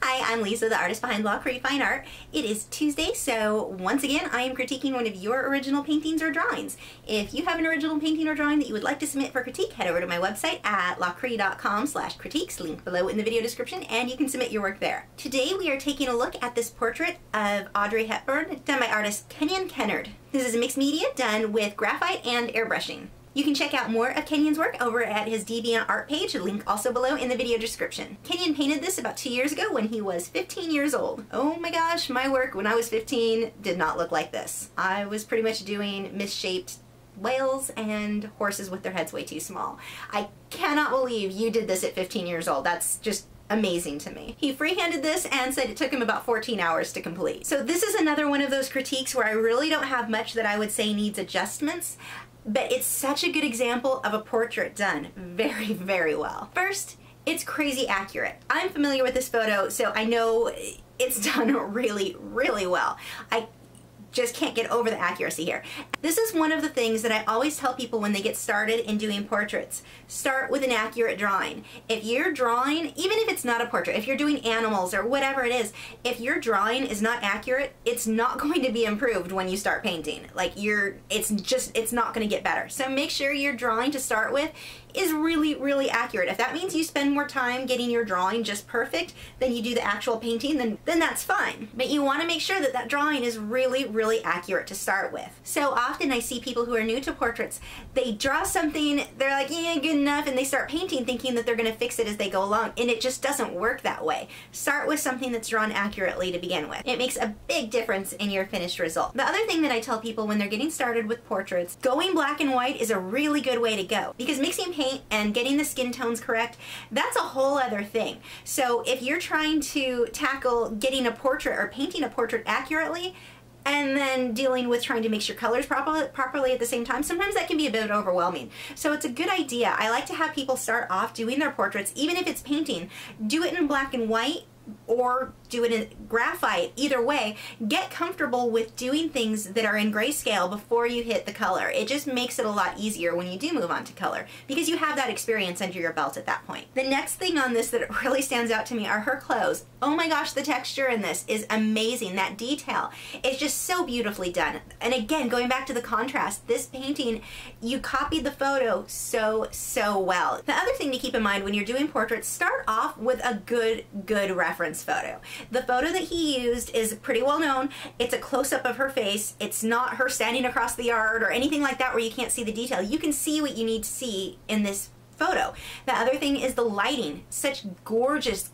Hi, I'm Lisa, the artist behind Lachri Fine Art. It is Tuesday, so once again, I am critiquing one of your original paintings or drawings. If you have an original painting or drawing that you would like to submit for critique, head over to my website at lachri.com/critiques, link below in the video description, and you can submit your work there. Today we are taking a look at this portrait of Audrey Hepburn, done by artist Kenyon Kennard. This is a mixed media done with graphite and airbrushing. You can check out more of Kenyon's work over at his DeviantArt page, link also below in the video description. Kenyon painted this about 2 years ago when he was 15 years old. Oh my gosh, my work when I was 15 did not look like this. I was pretty much doing misshaped whales and horses with their heads way too small. I cannot believe you did this at 15 years old. That's just amazing to me. He freehanded this and said it took him about 14 hours to complete. So this is another one of those critiques where I really don't have much that I would say needs adjustments. But it's such a good example of a portrait done very, very well. First, it's crazy accurate. I'm familiar with this photo, so I know it's done really, really well. I just can't get over the accuracy here. This is one of the things that I always tell people when they get started in doing portraits. Start with an accurate drawing. If you're drawing, even if it's not a portrait, if you're doing animals or whatever it is, if your drawing is not accurate, it's not going to be improved when you start painting. Like it's not going to get better. So make sure your drawing to start with is really, really accurate. If that means you spend more time getting your drawing just perfect than you do the actual painting, then that's fine. But you want to make sure that that drawing is really, really accurate to start with. So often I see people who are new to portraits, they draw something, they're like, yeah, good enough, and they start painting thinking that they're going to fix it as they go along, and it just doesn't work that way. Start with something that's drawn accurately to begin with. It makes a big difference in your finished result. The other thing that I tell people when they're getting started with portraits, going black and white is a really good way to go, because mixing paint and getting the skin tones correct, that's a whole other thing. So if you're trying to tackle getting a portrait or painting a portrait accurately, and then dealing with trying to mix your colors properly at the same time, sometimes that can be a bit overwhelming. So it's a good idea. I like to have people start off doing their portraits, even if it's painting, do it in black and white, or do it in graphite. Either way, get comfortable with doing things that are in grayscale before you hit the color. It just makes it a lot easier when you do move on to color, because you have that experience under your belt at that point. The next thing on this that really stands out to me are her clothes. Oh my gosh, the texture in this is amazing. That detail is just so beautifully done. And again, going back to the contrast, this painting, you copied the photo so well. The other thing to keep in mind when you're doing portraits, start off with a good reference photo. The photo that he used is pretty well known. It's a close-up of her face. It's not her standing across the yard or anything like that where you can't see the detail. You can see what you need to see in this photo. The other thing is the lighting. Such gorgeous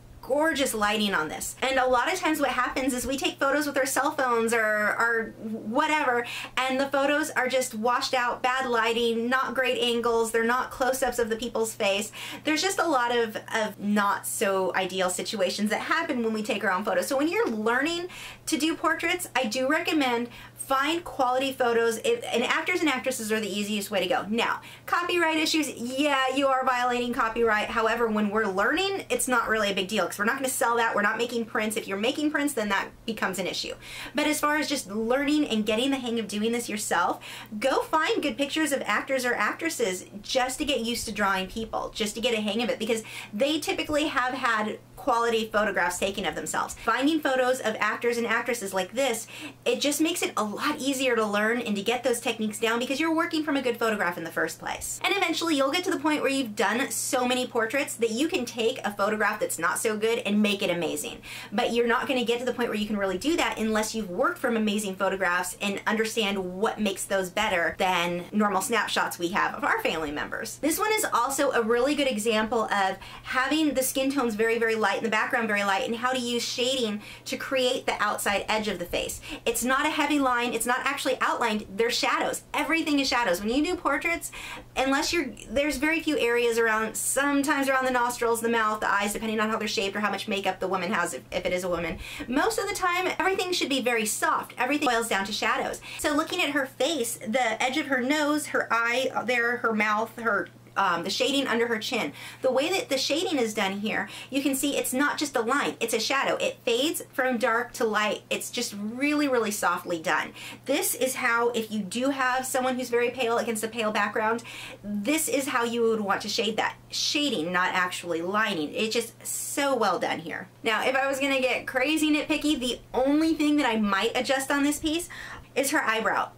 lighting on this. And a lot of times what happens is we take photos with our cell phones or whatever, and the photos are just washed out, bad lighting, not great angles, they're not close-ups of the people's face. There's just a lot of not so ideal situations that happen when we take our own photos. So when you're learning to do portraits, I do recommend find quality photos, and actors and actresses are the easiest way to go. Now, copyright issues, yeah, you are violating copyright. However, when we're learning, it's not really a big deal because we're not going to sell that. We're not making prints. If you're making prints, then that becomes an issue. But as far as just learning and getting the hang of doing this yourself, go find good pictures of actors or actresses just to get used to drawing people, just to get a hang of it, because they typically have had quality photographs taken of themselves. Finding photos of actors and actresses like this, it just makes it a lot easier to learn and to get those techniques down because you're working from a good photograph in the first place. And eventually you'll get to the point where you've done so many portraits that you can take a photograph that's not so good and make it amazing. But you're not going to get to the point where you can really do that unless you've worked from amazing photographs and understand what makes those better than normal snapshots we have of our family members. This one is also a really good example of having the skin tones very, very light and the background very light, and how to use shading to create the outside edge of the face. It's not a heavy line, it's not actually outlined, there's shadows. Everything is shadows. When you do portraits, there's very few areas around, sometimes around the nostrils, the mouth, the eyes, depending on how they're shaped or how much makeup the woman has if it is a woman. Most of the time, everything should be very soft. Everything boils down to shadows. So looking at her face, the edge of her nose, her eye there, her mouth, her the shading under her chin. The way that the shading is done here, you can see it's not just a line, it's a shadow. It fades from dark to light. It's just really, really softly done. This is how, if you do have someone who's very pale against a pale background, this is how you would want to shade that. Shading, not actually lining. It's just so well done here. Now, if I was gonna get crazy nitpicky, the only thing that I might adjust on this piece is her eyebrow.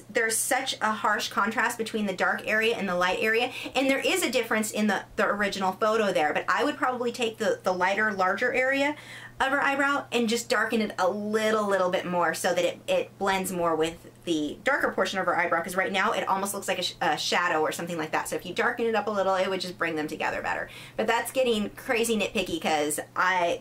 There's such a harsh contrast between the dark area and the light area, and there is a difference in the original photo there, but I would probably take the lighter, larger area of her eyebrow and just darken it a little bit more so that it blends more with the darker portion of her eyebrow, because right now it almost looks like a shadow or something like that. So if you darken it up a little, it would just bring them together better. But that's getting crazy nitpicky because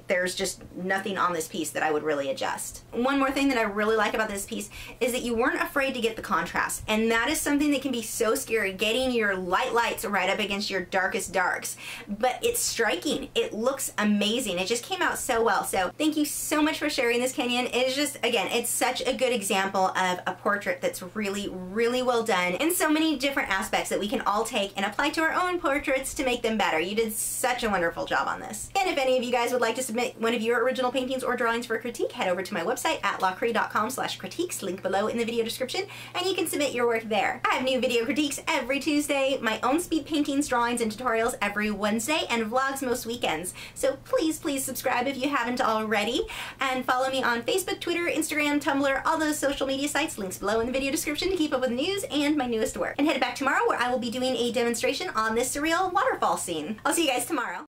there's just nothing on this piece that I would really adjust. One more thing that I really like about this piece is that you weren't afraid to get the contrast, and that is something that can be so scary, getting your lights right up against your darkest darks. But it's striking. It looks amazing. It just came out so well. So thank you so much for sharing this, Kenyon. It is just, again, it's such a good example of a portrait that's really, really well done in so many different aspects that we can all take and apply to our own portraits to make them better. You did such a wonderful job on this. And if any of you guys would like to submit one of your original paintings or drawings for critique, head over to my website at lachri.com/critiques, link below in the video description, and you can submit your work there. I have new video critiques every Tuesday, my own speed paintings, drawings, and tutorials every Wednesday, and vlogs most weekends. So please, please subscribe if you haven't already, and follow me on Facebook, Twitter, Instagram, Tumblr, all those social media sites, links below in the video description to keep up with the news and my newest work. And head back tomorrow where I will be doing a demonstration on this surreal waterfall scene. I'll see you guys tomorrow.